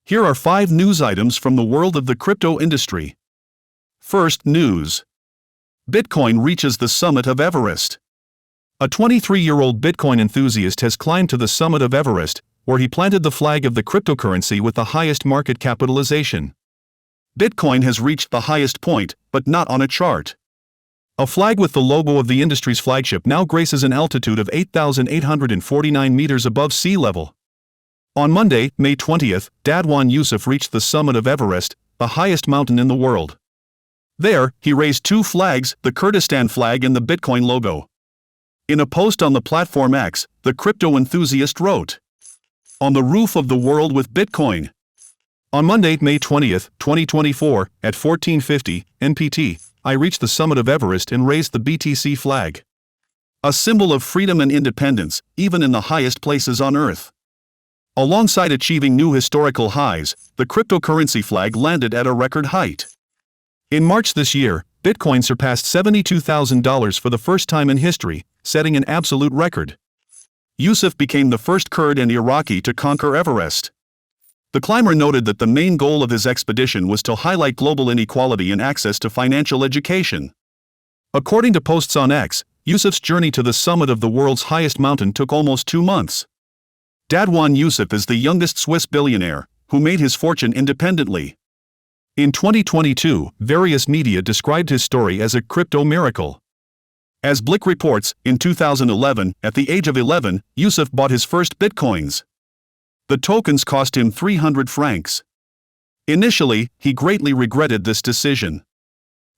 Here are 5 news items from the world of the crypto industry. First, news. Bitcoin reaches the summit of Everest. A 23-year-old Bitcoin enthusiast has climbed to the summit of Everest, where he planted the flag of the cryptocurrency with the highest market capitalization. Bitcoin has reached the highest point, but not on a chart. A flag with the logo of the industry's flagship now graces an altitude of 8,849 meters above sea level. On Monday, May 20th, Dadwan Yusuf reached the summit of Everest, the highest mountain in the world. There, he raised 2 flags, the Kurdistan flag and the Bitcoin logo. In a post on the platform X, the crypto enthusiast wrote, "On the roof of the world with Bitcoin." On Monday, May 20th, 2024, at 1450 NPT, I reached the summit of Everest and raised the BTC flag. A symbol of freedom and independence, even in the highest places on Earth. Alongside achieving new historical highs, the cryptocurrency flag landed at a record height. In March this year, Bitcoin surpassed $72,000 for the first time in history, setting an absolute record. Yusuf became the first Kurd and Iraqi to conquer Everest. The climber noted that the main goal of his expedition was to highlight global inequality and access to financial education. According to posts on X, Yusuf's journey to the summit of the world's highest mountain took almost 2 months. Dadwan Yusuf is the youngest Swiss billionaire, who made his fortune independently. In 2022, various media described his story as a crypto miracle. As Blick reports, in 2011, at the age of 11, Yusuf bought his first bitcoins. The tokens cost him 300 francs. Initially, he greatly regretted this decision.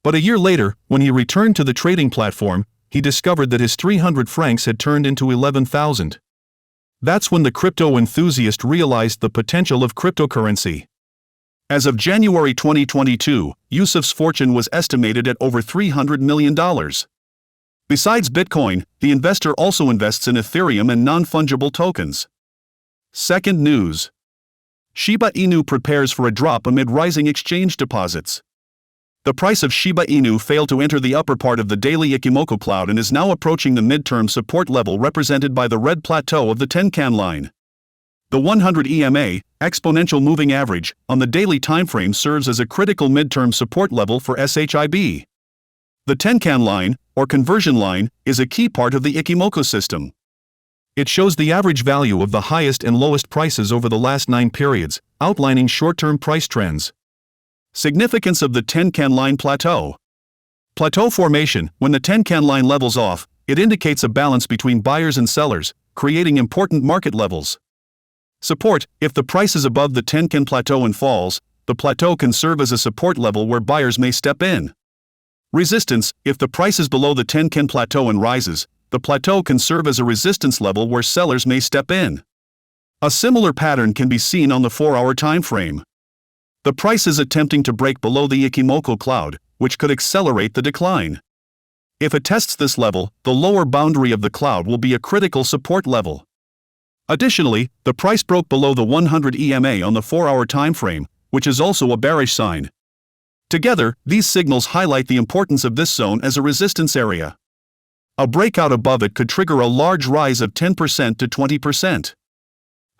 But a year later, when he returned to the trading platform, he discovered that his 300 francs had turned into 11,000. That's when the crypto enthusiast realized the potential of cryptocurrency. As of January 2022, Yusuf's fortune was estimated at over $300 million. Besides Bitcoin, the investor also invests in Ethereum and non-fungible tokens. Second, news. Shiba Inu prepares for a drop amid rising exchange deposits. The price of Shiba Inu failed to enter the upper part of the daily Ichimoku cloud and is now approaching the midterm support level represented by the red plateau of the Tenkan line. The 100 EMA, exponential moving average, on the daily timeframe serves as a critical midterm support level for SHIB. The Tenkan line, or conversion line, is a key part of the Ichimoku system. It shows the average value of the highest and lowest prices over the last 9 periods, outlining short-term price trends. Significance of the Tenkan line plateau. Plateau formation. When the Tenkan line levels off, it indicates a balance between buyers and sellers, creating important market levels. Support. If the price is above the Tenkan plateau and falls, the plateau can serve as a support level where buyers may step in. Resistance. If the price is below the Tenkan plateau and rises, the plateau can serve as a resistance level where sellers may step in. A similar pattern can be seen on the 4-hour time frame. The price is attempting to break below the Ichimoku cloud, which could accelerate the decline. If it tests this level, the lower boundary of the cloud will be a critical support level. Additionally, the price broke below the 100 EMA on the 4-hour time frame, which is also a bearish sign. Together, these signals highlight the importance of this zone as a resistance area. A breakout above it could trigger a large rise of 10% to 20%.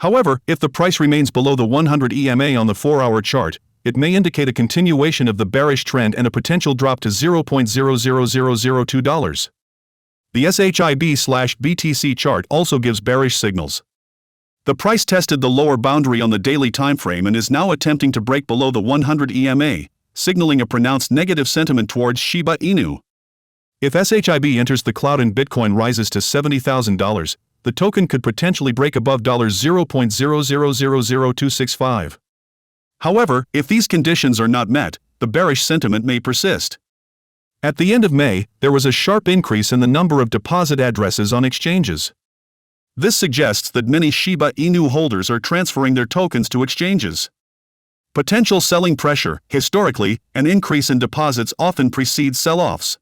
However, if the price remains below the 100 EMA on the 4-hour chart, it may indicate a continuation of the bearish trend and a potential drop to $0.00002. The SHIB/BTC chart also gives bearish signals. The price tested the lower boundary on the daily timeframe and is now attempting to break below the 100 EMA, signaling a pronounced negative sentiment towards Shiba Inu. If SHIB enters the cloud and Bitcoin rises to $70,000, the token could potentially break above $0.0000265. However, if these conditions are not met, the bearish sentiment may persist. At the end of May, there was a sharp increase in the number of deposit addresses on exchanges. This suggests that many Shiba Inu holders are transferring their tokens to exchanges. Potential selling pressure. Historically, an increase in deposits often precedes sell-offs.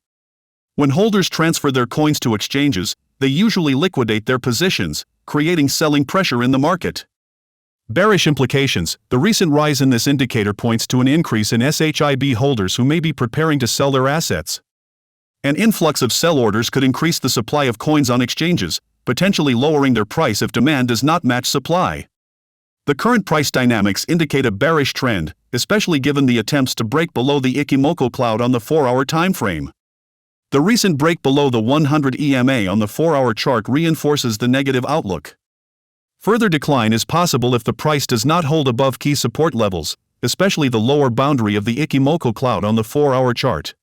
When holders transfer their coins to exchanges, they usually liquidate their positions, creating selling pressure in the market. Bearish implications. The recent rise in this indicator points to an increase in SHIB holders who may be preparing to sell their assets. An influx of sell orders could increase the supply of coins on exchanges, potentially lowering their price if demand does not match supply. The current price dynamics indicate a bearish trend, especially given the attempts to break below the Ichimoku cloud on the 4-hour timeframe. The recent break below the 100 EMA on the 4-hour chart reinforces the negative outlook. Further decline is possible if the price does not hold above key support levels, especially the lower boundary of the Ichimoku cloud on the 4-hour chart.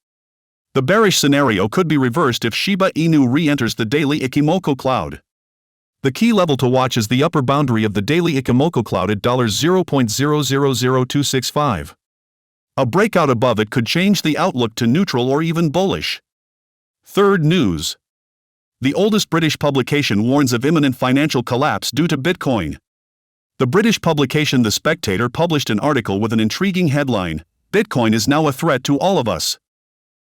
The bearish scenario could be reversed if Shiba Inu re-enters the daily Ichimoku cloud. The key level to watch is the upper boundary of the daily Ichimoku cloud at $0.000265. A breakout above it could change the outlook to neutral or even bullish. Third news. The oldest British publication warns of imminent financial collapse due to Bitcoin. The British publication The Spectator published an article with an intriguing headline, "Bitcoin is now a threat to all of us."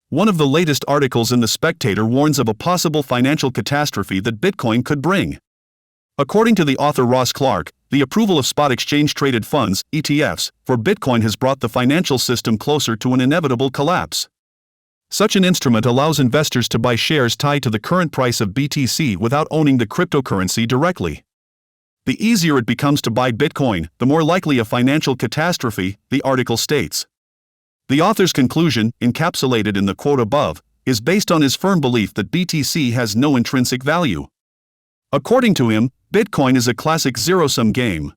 One of the latest articles in The Spectator warns of a possible financial catastrophe that Bitcoin could bring. According to the author Ross Clark, the approval of spot exchange-traded funds, ETFs, for Bitcoin has brought the financial system closer to an inevitable collapse. Such an instrument allows investors to buy shares tied to the current price of BTC without owning the cryptocurrency directly. The easier it becomes to buy Bitcoin, the more likely a financial catastrophe, the article states. The author's conclusion, encapsulated in the quote above, is based on his firm belief that BTC has no intrinsic value. According to him, Bitcoin is a classic zero-sum game.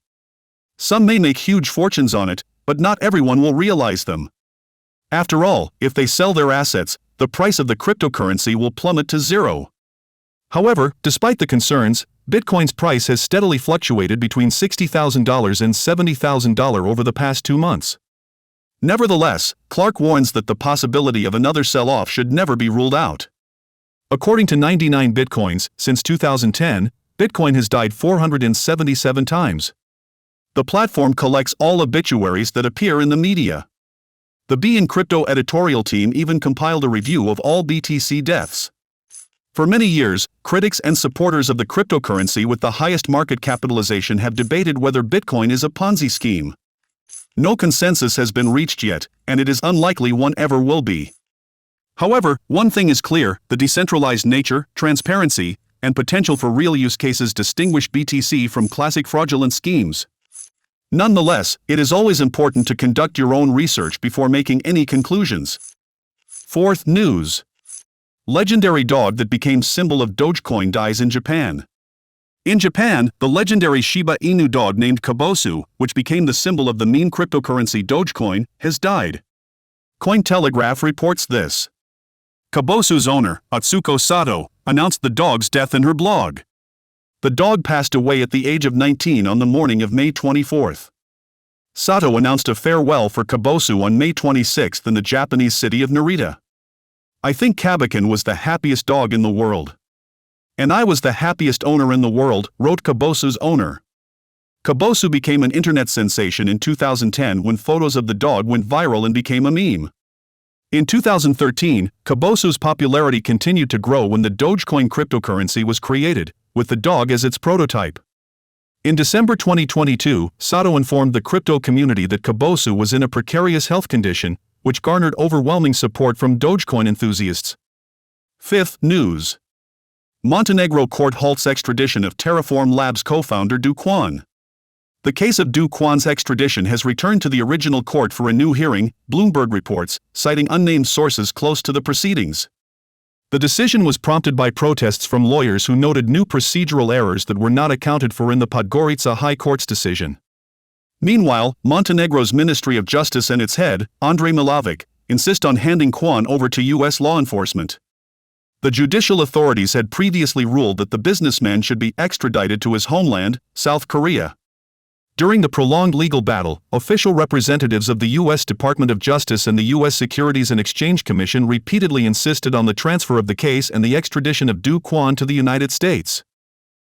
Some may make huge fortunes on it, but not everyone will realize them. After all, if they sell their assets, the price of the cryptocurrency will plummet to zero. However, despite the concerns, Bitcoin's price has steadily fluctuated between $60,000 and $70,000 over the past 2 months. Nevertheless, Clark warns that the possibility of another sell-off should never be ruled out. According to 99 Bitcoins, since 2010, Bitcoin has died 477 times. The platform collects all obituaries that appear in the media. The Be in Crypto editorial team even compiled a review of all BTC deaths. For many years, critics and supporters of the cryptocurrency with the highest market capitalization have debated whether Bitcoin is a Ponzi scheme. No consensus has been reached yet, and it is unlikely one ever will be. However, one thing is clear: the decentralized nature, transparency, and potential for real use cases distinguish BTC from classic fraudulent schemes. Nonetheless, it is always important to conduct your own research before making any conclusions. Fourth news. Legendary dog that became symbol of Dogecoin dies in Japan. In Japan, the legendary Shiba Inu dog named Kabosu, which became the symbol of the meme cryptocurrency Dogecoin, has died. Cointelegraph reports this. Kabosu's owner, Atsuko Sato, announced the dog's death in her blog. The dog passed away at the age of 19 on the morning of May 24. Sato announced a farewell for Kabosu on May 26 in the Japanese city of Narita. "I think Kabakin was the happiest dog in the world. And I was the happiest owner in the world," wrote Kabosu's owner. Kabosu became an internet sensation in 2010 when photos of the dog went viral and became a meme. In 2013, Kabosu's popularity continued to grow when the Dogecoin cryptocurrency was created, with the dog as its prototype. In December 2022, Sato informed the crypto community that Kabosu was in a precarious health condition, which garnered overwhelming support from Dogecoin enthusiasts. Fifth news. Montenegro court halts extradition of Terraform Labs co-founder Kwon. The case of Kwon's extradition has returned to the original court for a new hearing, Bloomberg reports, citing unnamed sources close to the proceedings. The decision was prompted by protests from lawyers who noted new procedural errors that were not accounted for in the Podgorica High Court's decision. Meanwhile, Montenegro's Ministry of Justice and its head, Andrej Milovic, insist on handing Kwon over to U.S. law enforcement. The judicial authorities had previously ruled that the businessman should be extradited to his homeland, South Korea. During the prolonged legal battle, official representatives of the U.S. Department of Justice and the U.S. Securities and Exchange Commission repeatedly insisted on the transfer of the case and the extradition of Kwon to the United States.